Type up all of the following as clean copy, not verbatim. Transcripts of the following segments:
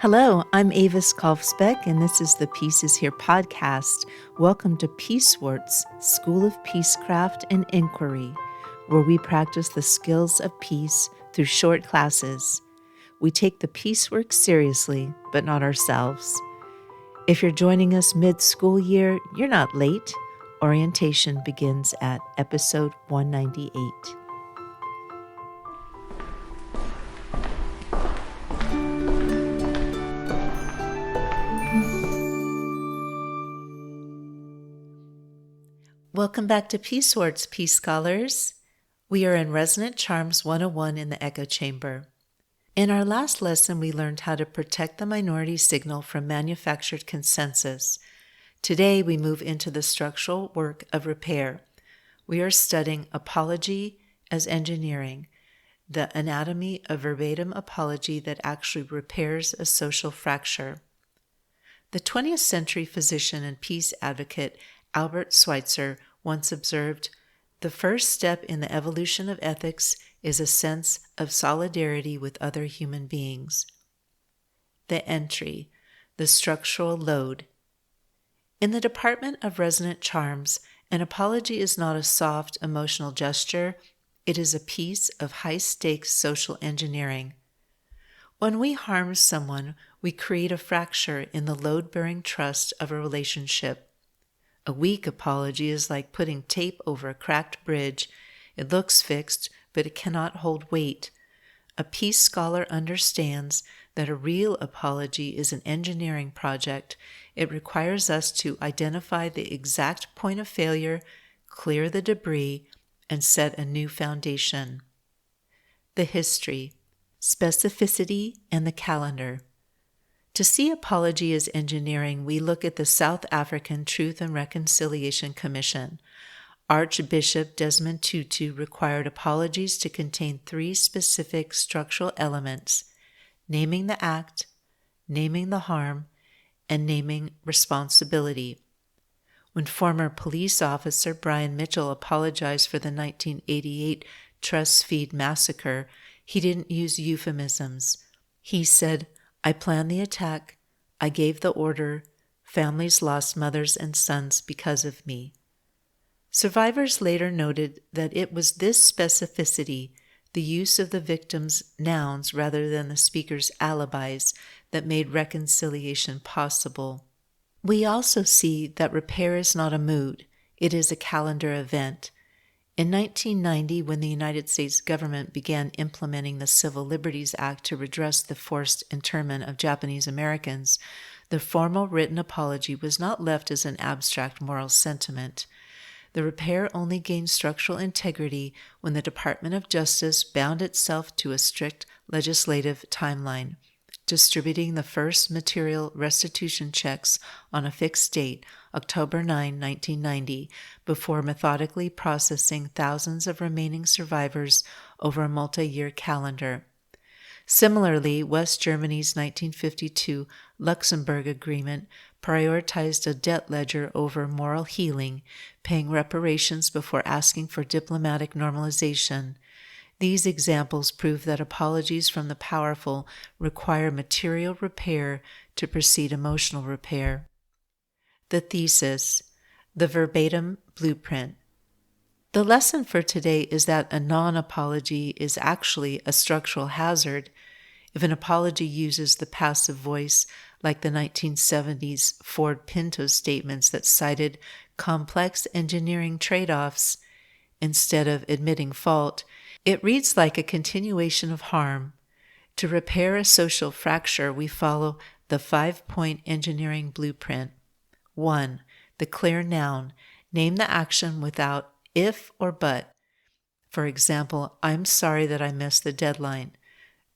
Hello, I'm Avis Kalfsbeck, and this is the Peace is Here podcast. Welcome to Peacewarts, School of Peacecraft and Inquiry, where we practice the skills of peace through short classes. We take the peace work seriously, but not ourselves. If you're joining us mid-school year, you're not late. Orientation begins at episode 198. Welcome back to Peacewarts, Peace Scholars. We are in Resonant Charms 101 in the Echo Chamber. In our last lesson, we learned how to protect the minority signal from manufactured consensus. Today, we move into the structural work of repair. We are studying apology as engineering, the anatomy of verbatim apology that actually repairs a social fracture. The 20th century physician and peace advocate Albert Schweitzer once observed, "The first step in the evolution of ethics is a sense of solidarity with other human beings." The entry, the structural load. In the Department of Resonant Charms, an apology is not a soft, emotional gesture. It is a piece of high-stakes social engineering. When we harm someone, we create a fracture in the load-bearing trust of a relationship. A weak apology is like putting tape over a cracked bridge. It looks fixed, but it cannot hold weight. A peace scholar understands that a real apology is an engineering project. It requires us to identify the exact point of failure, clear the debris, and set a new foundation. The history, specificity, and the calendar. To see apology as engineering, we look at the South African Truth and Reconciliation Commission. Archbishop Desmond Tutu required apologies to contain 3 specific structural elements: naming the act, naming the harm, and naming responsibility. When former police officer Brian Mitchell apologized for the 1988 Trust Feed massacre, he didn't use euphemisms. He said, "I planned the attack. I gave the order. Families lost mothers and sons because of me." Survivors later noted that it was this specificity, the use of the victim's nouns rather than the speaker's alibis, that made reconciliation possible. We also see that repair is not a mood. It is a calendar event. In 1990, when the United States government began implementing the Civil Liberties Act to redress the forced internment of Japanese Americans, the formal written apology was not left as an abstract moral sentiment. The repair only gained structural integrity when the Department of Justice bound itself to a strict legislative timeline, distributing the first material restitution checks on a fixed date, October 9, 1990, before methodically processing thousands of remaining survivors over a multi-year calendar. Similarly, West Germany's 1952 Luxembourg Agreement prioritized a debt ledger over moral healing, paying reparations before asking for diplomatic normalization. These examples prove that apologies from the powerful require material repair to precede emotional repair. The thesis, the verbatim blueprint. The lesson for today is that a non-apology is actually a structural hazard. If an apology uses the passive voice, like the 1970s Ford Pinto statements that cited complex engineering trade-offs, instead of admitting fault, it reads like a continuation of harm. To repair a social fracture, we follow the 5-point engineering blueprint. 1. The clear noun. Name the action without if or but. For example, "I'm sorry that I missed the deadline."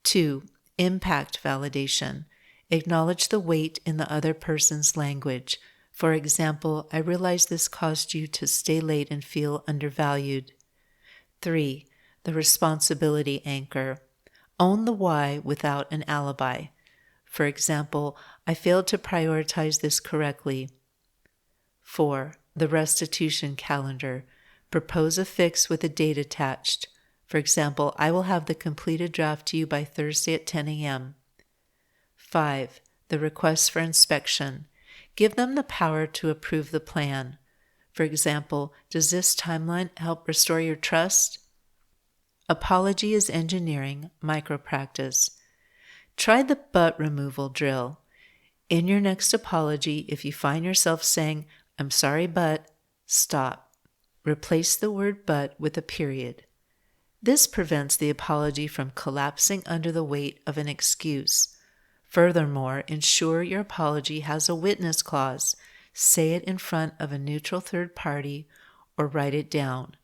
2. Impact validation. Acknowledge the weight in the other person's language. For example, "I realize this caused you to stay late and feel undervalued." 3. The responsibility anchor. Own the why without an alibi. For example, "I failed to prioritize this correctly." 4. The restitution calendar. Propose a fix with a date attached. For example, "I will have the completed draft to you by Thursday at 10 a.m. 5. The request for inspection. Give them the power to approve the plan. For example, does this timeline help restore your trust? Apology is engineering, micro-practice. Try the but removal drill. In your next apology, if you find yourself saying, "I'm sorry, but," stop. Replace the word but with a period. This prevents the apology from collapsing under the weight of an excuse. Furthermore, ensure your apology has a witness clause. Say it in front of a neutral third party or write it down.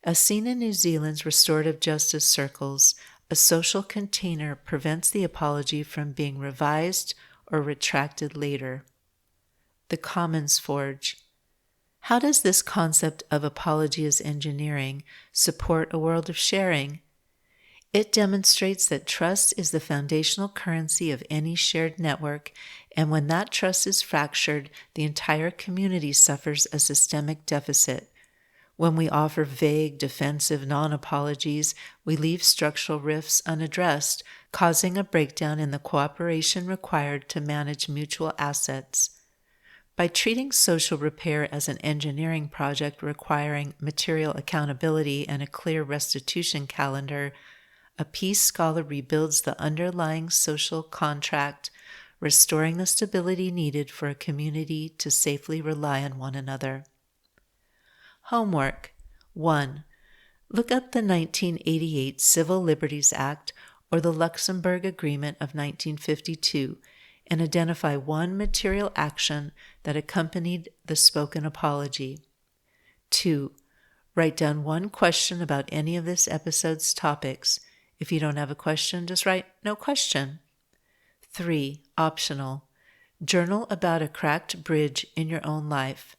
As seen in New Zealand's restorative justice circles, a social container prevents the apology from being revised or retracted later. The Commons Forge. How does this concept of apology as engineering support a world of sharing? It demonstrates that trust is the foundational currency of any shared network, and when that trust is fractured, the entire community suffers a systemic deficit. When we offer vague, defensive non-apologies, we leave structural rifts unaddressed, causing a breakdown in the cooperation required to manage mutual assets. By treating social repair as an engineering project requiring material accountability and a clear restitution calendar, a peace scholar rebuilds the underlying social contract, restoring the stability needed for a community to safely rely on one another. Homework. 1. Look up the 1988 Civil Liberties Act or the Luxembourg Agreement of 1952 and identify one material action that accompanied the spoken apology. 2. Write down one question about any of this episode's topics. If you don't have a question, just write "no question." 3. Optional. Journal about a cracked bridge in your own life.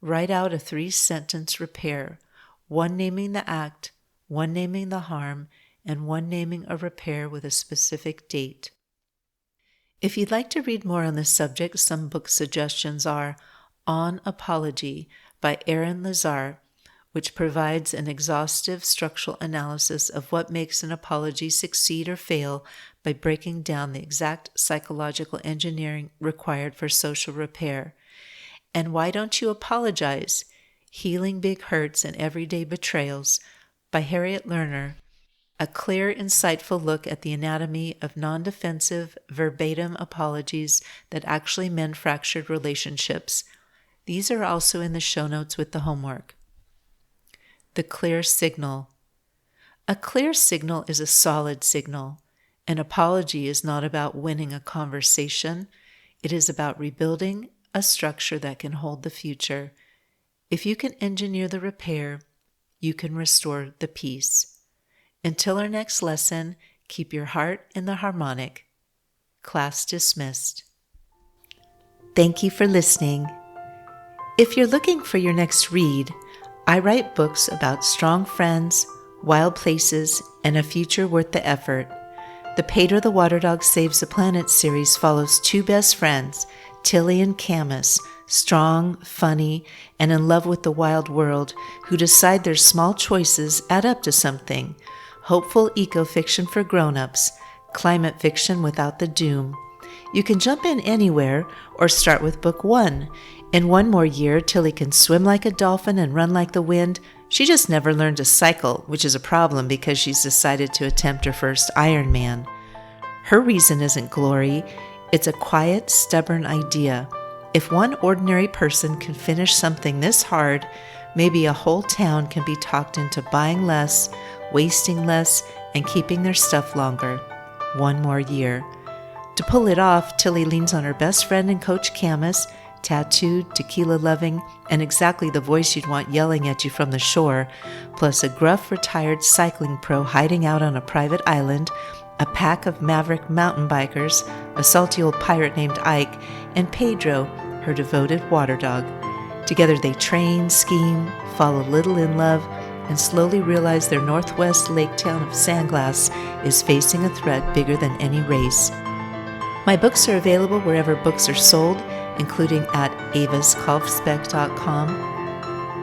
Write out a 3-sentence repair, one naming the act, one naming the harm, and one naming a repair with a specific date. If you'd like to read more on this subject, some book suggestions are On Apology by Aaron Lazare, which provides an exhaustive structural analysis of what makes an apology succeed or fail by breaking down the exact psychological engineering required for social repair. And Why Don't You Apologize? Healing Big Hurts and Everyday Betrayals by Harriet Lerner, a clear, insightful look at the anatomy of non-defensive, verbatim apologies that actually mend fractured relationships. These are also in the show notes with the homework. The Clear Signal. A clear signal is a solid signal. An apology is not about winning a conversation. It is about rebuilding a structure that can hold the future. If you can engineer the repair, you can restore the peace. Until our next lesson, keep your heart in the harmonic. Class dismissed. Thank you for listening. If you're looking for your next read, I write books about strong friends, wild places, and a future worth the effort. The Pedro the Water Dog Saves the Planet series follows two best friends, Tilly and Camus, strong, funny, and in love with the wild world, who decide their small choices add up to something. Hopeful eco-fiction for grown-ups, climate fiction without the doom. You can jump in anywhere or start with book 1. In one more year, Tilly can swim like a dolphin and run like the wind. She just never learned to cycle, which is a problem because she's decided to attempt her first Ironman. Her reason isn't glory. It's a quiet, stubborn idea. If one ordinary person can finish something this hard, maybe a whole town can be talked into buying less, wasting less, and keeping their stuff longer. One more year. To pull it off, Tilly leans on her best friend and coach Camus, tattooed, tequila-loving, and exactly the voice you'd want yelling at you from the shore, plus a gruff, retired cycling pro hiding out on a private island, a pack of maverick mountain bikers, a salty old pirate named Ike, and Pedro, her devoted water dog. Together they train, scheme, fall a little in love, and slowly realize their northwest lake town of Sandglass is facing a threat bigger than any race. My books are available wherever books are sold, including at avascolfspec.com.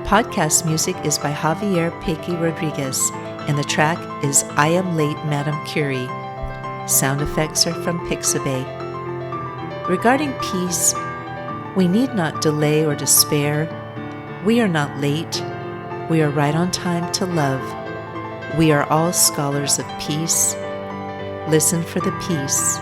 Podcast music is by Javier Pequi Rodriguez, and the track is I Am Late, Madame Curie. Sound effects are from Pixabay. Regarding peace, we need not delay or despair. We are not late. We are right on time to love. We are all scholars of peace. Listen for the peace